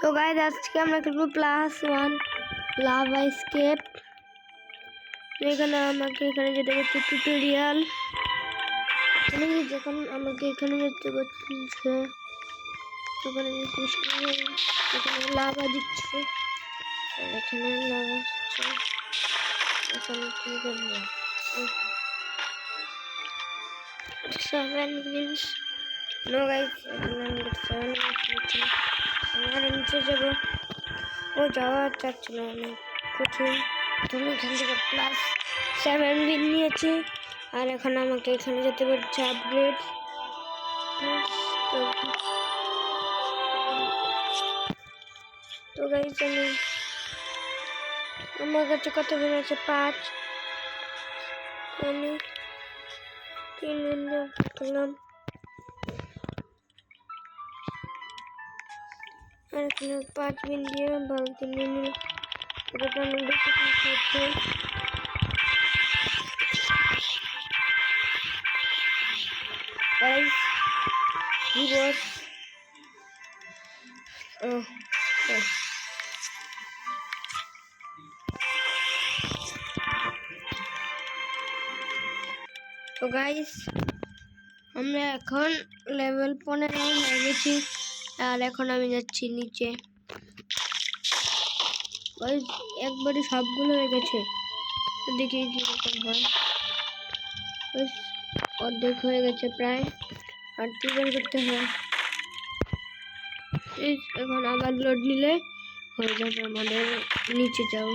তো গাইস আজকে আমরা খেলবো +1 লাভা এসকেপ। এখানে আমাকে এখানে যেতে হচ্ছে টিউটোরিয়াল। যখন আমাকে এখানে যেতে হচ্ছে তখন এখানে লাভা দিচ্ছে, এখানে লাভা দিচ্ছে। এখানে কি করবো 7 মিনিট। নো গাইস, এখানে আমি 7 মিনিট নিচ্ছি। আমরা নিচে যাবো, ও যাওয়া চাচ্ছিল অনেক কঠিন। তুমি এখান থেকে +7 বিন নিয়েছি, আর এখন আমাকে এখানে যেতে বলছে আপগ্রেড। তো গাইস আমার কাছে কত বিন আছে? 5। আমি 3 বিন করলাম, আর এখানে 5 বিন দিয়ে বালতি নিয়ে নিলাম। এটা আমি বেশি কিছু হচ্ছে। Guys, he was তো গাইস আমরা এখন লেভেল 15 হয়ে গেছি, আর এখন আমি যাচ্ছি নিচে। গাইস একবারে সবগুলো হয়ে গেছে, তো দেখি কি রকম হয়। অর্ধেক হয়ে গেছে প্রায়, আর 3 করতে হয়। এখন আবার লোড নিলে হয়ে যাবে আমাদের নিচে যাও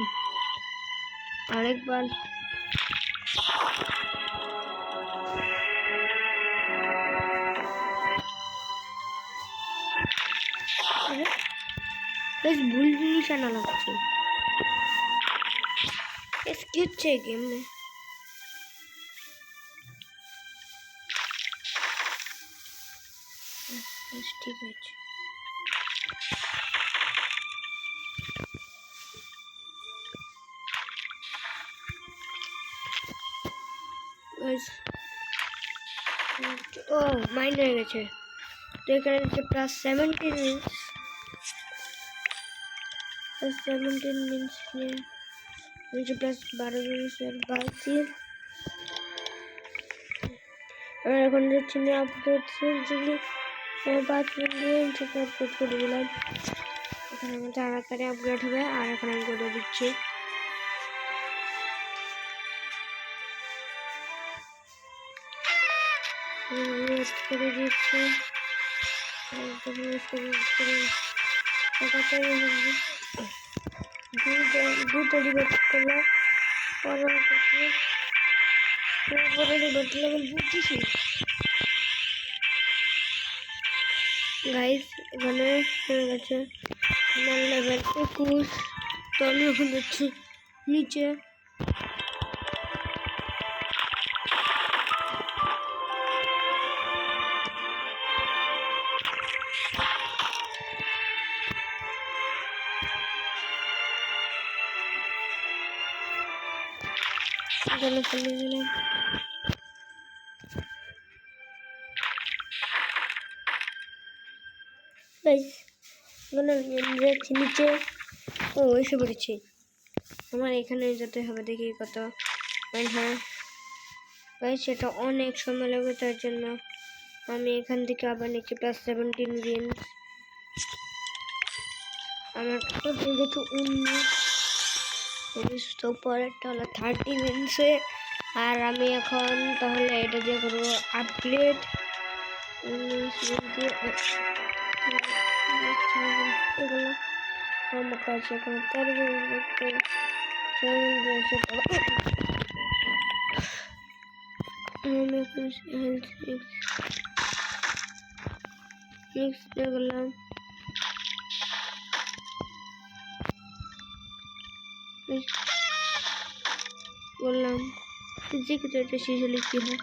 আরেকবার। বেশ ভুল জিনিস আনা লাগছে। কি হচ্ছে গেম में? ঠিক আছে, ও মাইন্ড হয়ে গেছে। তো এখানে হচ্ছে +17 মিনিটস, +17 মিনিটস নিয়ে হচ্ছে +12 মিনিটসের বালতি। আমরা এখন যাচ্ছি না আপলোড যদি 5 মিনিট দিয়ে আপলোড করে দিলাম। এখানে আমার তাড়াতাড়ি আপগ্রেড হবে, আর এখন আমি করে দিচ্ছি। করে দিচ্ছি গাইস। এখানে হয়ে গেছে আমার লেভেল 21। তো আমি এখন যাচ্ছি নিচে। চলে গেলাম। যাচ্ছি নিচে। ও এসে পড়েছি, আমার এখানে যেতে হবে। দেখি কত। হ্যাঁ গাইস, সেটা অনেক সময় লাগবে, তার জন্য আমি এখান থেকে আবার নিচে +17 বিন। আমার কাছে 19 তো পরেরটা হলো 30 বিনসে। আর আমি এখন তাহলে এটা দিয়ে করবো আপগ্রেড। 19 বিন দিয়ে এগুলো আমার কাছে এখন 13 বিন দিয়েছে। আমি এখন দেখলাম বললাম যে কিছু একটা শেষ হলে কি হয়।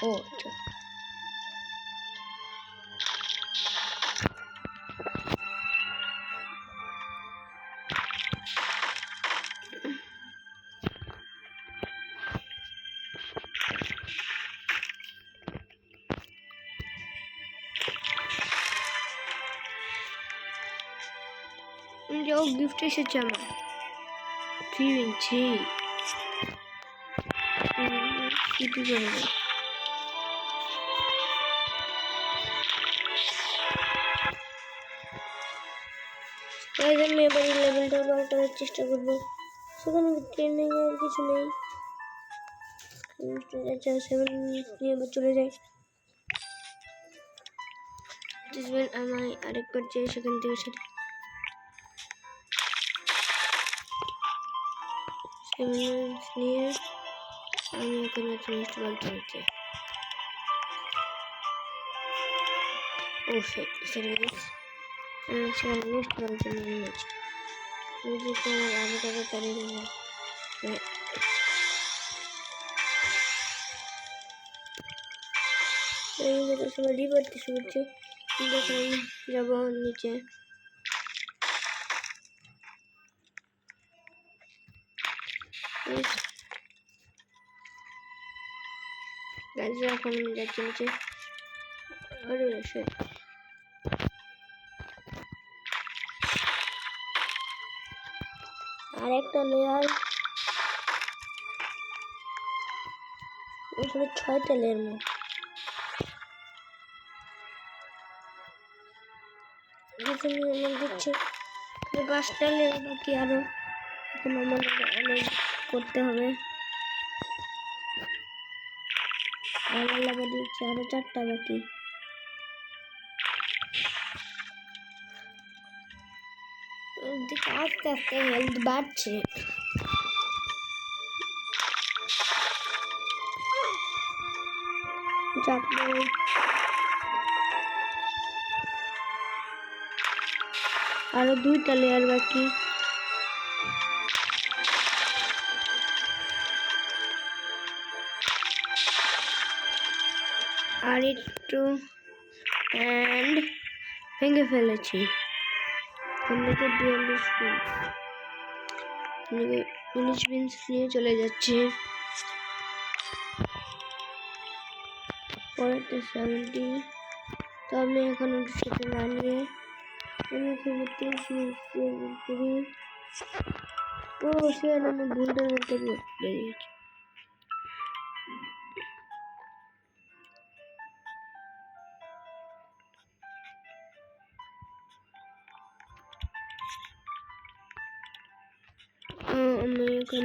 ও আচ্ছা, जो गिफ्ट এসেছে আমার 3 ইঞ্চি সিটি করে গাইস আমি এবার লেভেলটা বার করার চেষ্টা করব সেখানে ট্রেনিং এর কিছু নেই আচ্ছা 7 নিয়ে এবার চলে যাই দিসবেন আমি আরেকবার যাই সেখান থেকে সেটা 7 নিয়ে আমি এখানে নেক্সট বার করতে ও শিট গাইস সেখানে নেক্সট বার জন্য নিয়েছি मुझे तो आगे का करेंगे ये तो सब रिवर की सूट है देखो जब नीचे गाइस এখন যাচ্ছি নিচে আরে শিট আরেকটা লেয়ার এখানে 6টা লেয়ার মো এখানে আমার দিচ্ছে 5টা লেয়ার বাকি আরো এখন আমাদের অনেক করতে হবে আমার লাগা দিচ্ছে আরো 4টা বাকি দিকে আস্তে আস্তে হেলথ বাড়ছে আরো 2টা লেয়ার বাকি আর একটু এন্ড ভেঙে ফেলেছি এদিকে 42 বিনস নিয়ে চলে যাচ্ছে পরেরটা 70 তো আমি এখন সেটা না নিয়ে আমি এখানে 30 মিনিট করি ও সে আমি ভুলটার মধ্যে বেরিয়েছি আমি এখন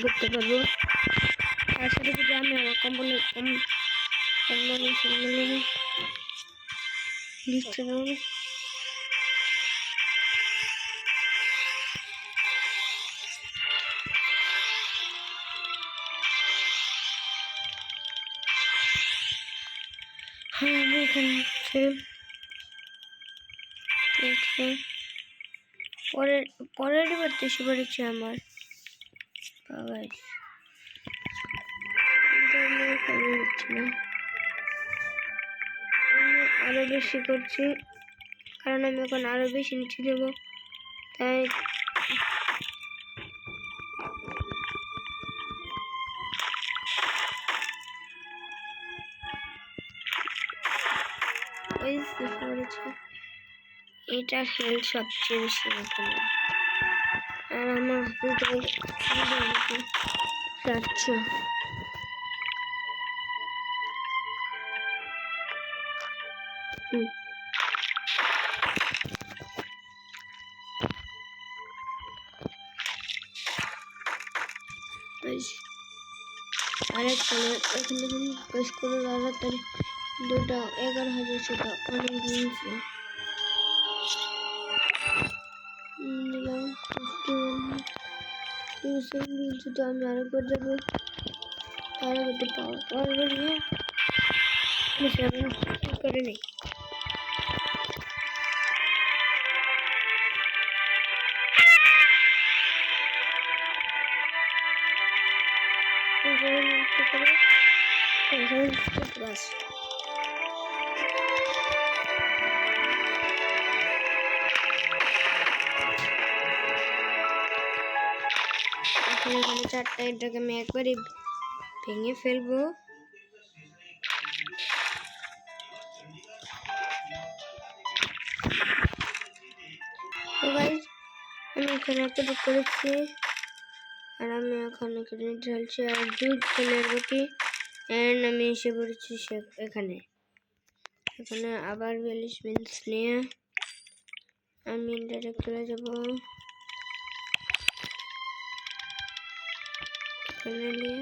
করতে পারবো আর সাথে যদি আমি আমার কম্বলে লিস্টে দেবো হ্যাঁ আমি এখানে পরের বার এসে পড়েছি আমার আরো বেশি করছি কারণ আমি এখন আরো বেশি নিচে দেবো তাই এটা হেলথ সবচেয়ে বেশি আর আমার যাচ্ছে আরেকটা এখানে বেশ করে তাড়াতাড়ি 2টা 11,000 সেটা অনেক জিনিস যদি আমি আরেকবার যাবো তাহলে করতে পারবো নিয়ে করে নেই বাস এখানে 4টা এটাকে আমি একবারে ভেঙে ফেলবো এখন এতটুকু করেছি আর আমি এখন এখানে ঢালছি আর দুধ ফেলে বাকি এন্ড আমি এসে পড়েছি এখানে আবার 42 বিনস নিয়ে আমি ডাইরেক্ট চলে যাব এখানে নিয়ে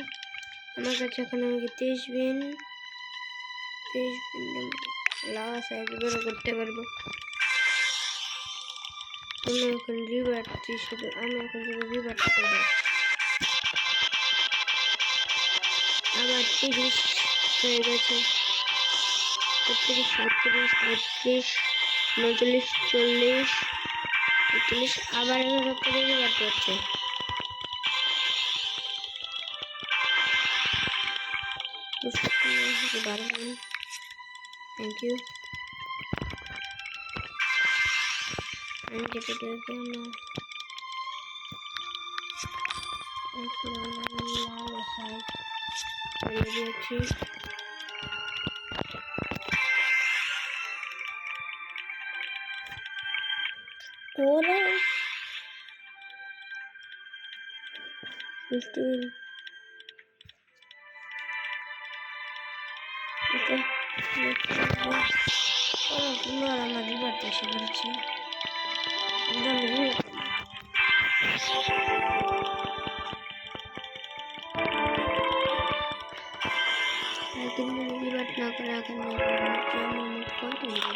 আমার কাছে এখন আমি 23 বিন লাভা সাইজ বড় করতে পারবো। আমি এখন রিভারটি শুধু আমি এখন শুধু রিভারটি করবো। আবার 30 হয়ে গেছে 32 33 38 39 40 41 আবার এভাবে করে রিভার করছে। Thank you. I'm going to do it again. Ora 15. Okay. Allora ma ribatterci perché andiamo via. Quindi ribatte na kara karne continue.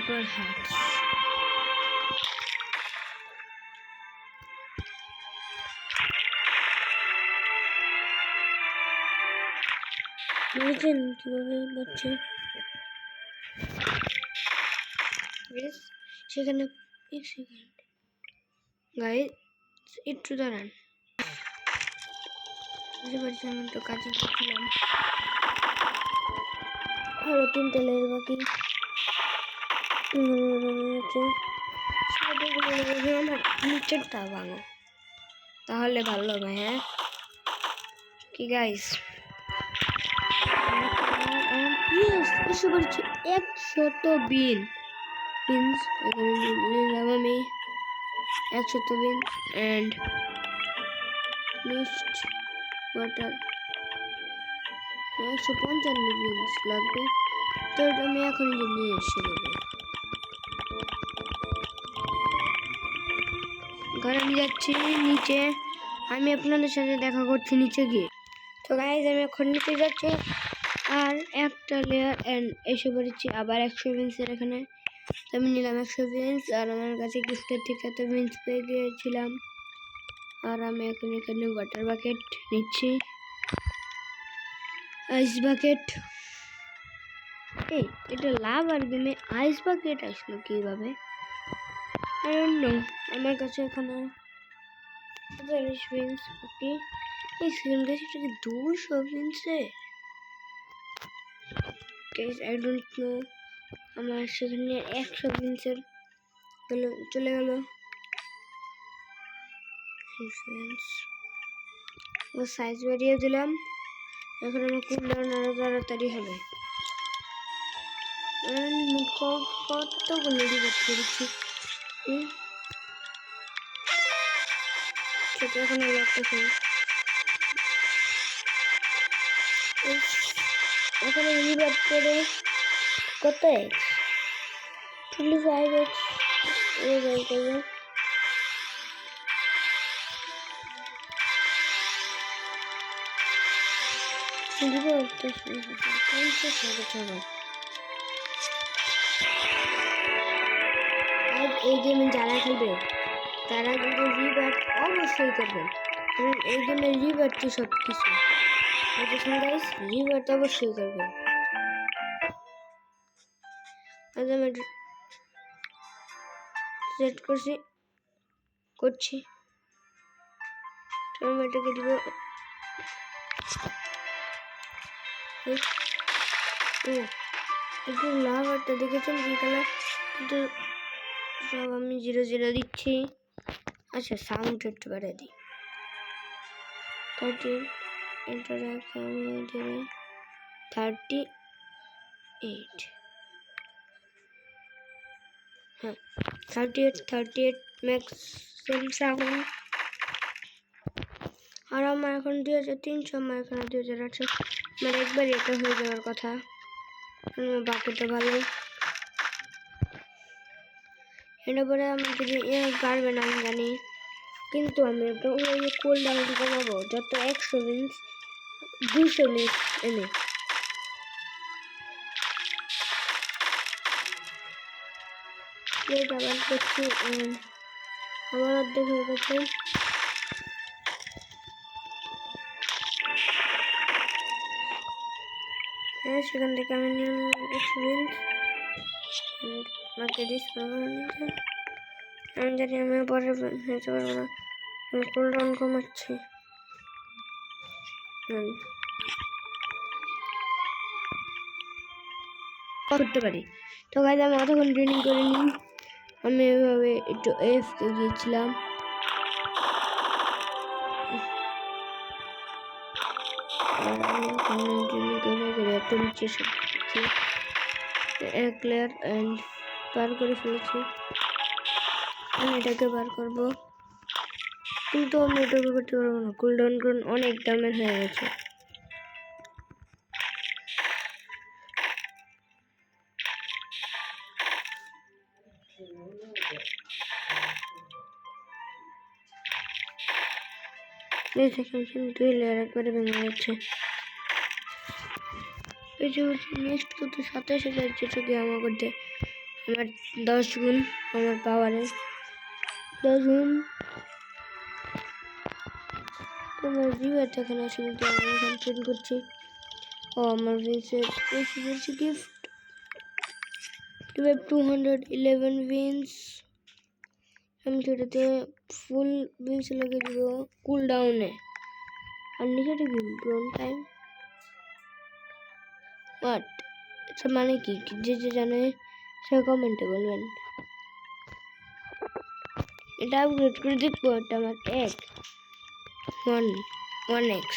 पर हैक्स लेकिन কিভাবে বাচ্চা গাইস সেখানে এক সেকেন্ড গাইস একটু দাঁড়ান বুঝতে পারছেন আমি তো কাজে ছিলাম আরো 3টা লেয়ার বাকি নিচেরটা ভাঙো তাহলে ভালো হবে। হ্যাঁ কি গাইস এসে পড়ছি 100 বিনস এখানে নিলাম আমি 100 বিন এন্ড নেক্সট ওয়াটার 155 বিনস লাগবে তো আমি এখন নিয়ে এসে দেবো ঘরে আমি যাচ্ছি নিচে আমি আপনাদের সাথে দেখা করছি নিচে গিয়ে। তো গাইস আমি এখন নিচে যাচ্ছি আর একটা লেয়ার এন্ড এসে পড়েছি আবার 100 বিনসের এখানে তো আমি নিলাম 100 বিনস আর আমার কাছে গিফটের থেকে এত বিনস পেয়ে গিয়েছিলাম আর আমি এখন এখানে ওয়াটার বাকেট নিচ্ছি আইস বাকেট এই এটা লাভার গেমে আইস বাকেট আসলো কিভাবে I don't know আমার কাছে এখানে 40 বিনস বাকি এই সেকেন্ড গাইস এটা কি 200 বিনসে গাইস I don't know আমার সেখানে 100 বিনসের চলে গেল ও সাইজ বাড়িয়ে দিলাম এখন আমার কুলডাউন আরো তাড়াতাড়ি হবে কতগুলো রিভার করেছি সেটা এখন লাগতেছে এখানে রিভার করে কত এক্স 25 এক্স এই যাই করবো এই গেমে যারা খেলবে তারা কিন্তু রিভার অবশ্যই করবেন কারণ এই গেমের রিভারটি সব কিছু বুঝেছেন গাইস রিভার তো অবশ্যই করবেন আজ আমি সেট করছি টমেটোকে দিব একটু লাভারটা দেখেছেন কি কালার, কিন্তু সব আমি 0 দিচ্ছি। আচ্ছা সাউন্ড একটু বাড়িয়ে দিই। 30 ইন্টারাক্ট আমি দিই 38। হ্যাঁ 38 ম্যাক্সিমাম সাউন্ড। আর আমার এখন 2300, আমার এখন 2800, আমার একবার এটা হয়ে যাওয়ার কথা। বাকিটা ভালো, এটা পরে আমি যদি পারবে না আমি জানি, কিন্তু আমি কুল ডাউন কমাবো যত 100 মিনিট 200 মিনিট এনে। আবার করছি, আমার অর্ধেক হয়ে গেছে। সেখান থেকে আমি নিলাম 100 মিনিট, আমাকে ডিসপ্লে নিতে। আমি জানি আমি পরে হতে পারবো না, আমি কুল ডাউন কমাচ্ছি। করতে পারি তো গাইজ, আমি অতক্ষণ ট্রেনিং করে নিই। আমি এভাবে একটু এফকে গিয়েছিলাম, ট্রেনিং করে একটু নিচে এক লেয়ার পার করে ফেলেছি। আমি এটাকে বার করবো, কিন্তু আমি এটাকে করতে পারবো না, কুলডাউন অনেক দামের হয়ে গেছে। দুই লেয়ার একবারে ভেঙে যাচ্ছে। এই যে নেক্সট কত 27,000 যেটা কি আমার করতে আমার 10 গুণ আমার পাওয়ারে 10 গুণ। তোমার ভিউয়ার এখানে আসে, কিন্তু আমি এখানে ট্রেন করছি। ও আমার ভিন্সের গিফট 211 উইন্স। আমি সেটাতে ফুল উইন্স লাগিয়ে দিব কুল ডাউনে। আর নিচেটা কি ব্রোন টাইম হোয়াট, এটা মানে কি? যে জানে সে কমেন্টে বলবেন। এটা আপগ্রেড করে দেখবো, এটা আমার 1x।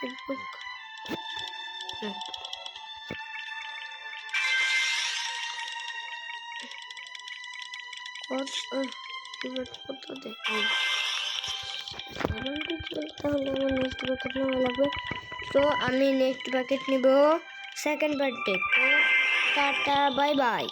ফেসবুক কত দেখি তাহলে আমার নেক্সট প্যাকেট নেওয়া লাগবে। তো আমি নেক্সট প্যাকেট নিব second birthday. Tata bye bye.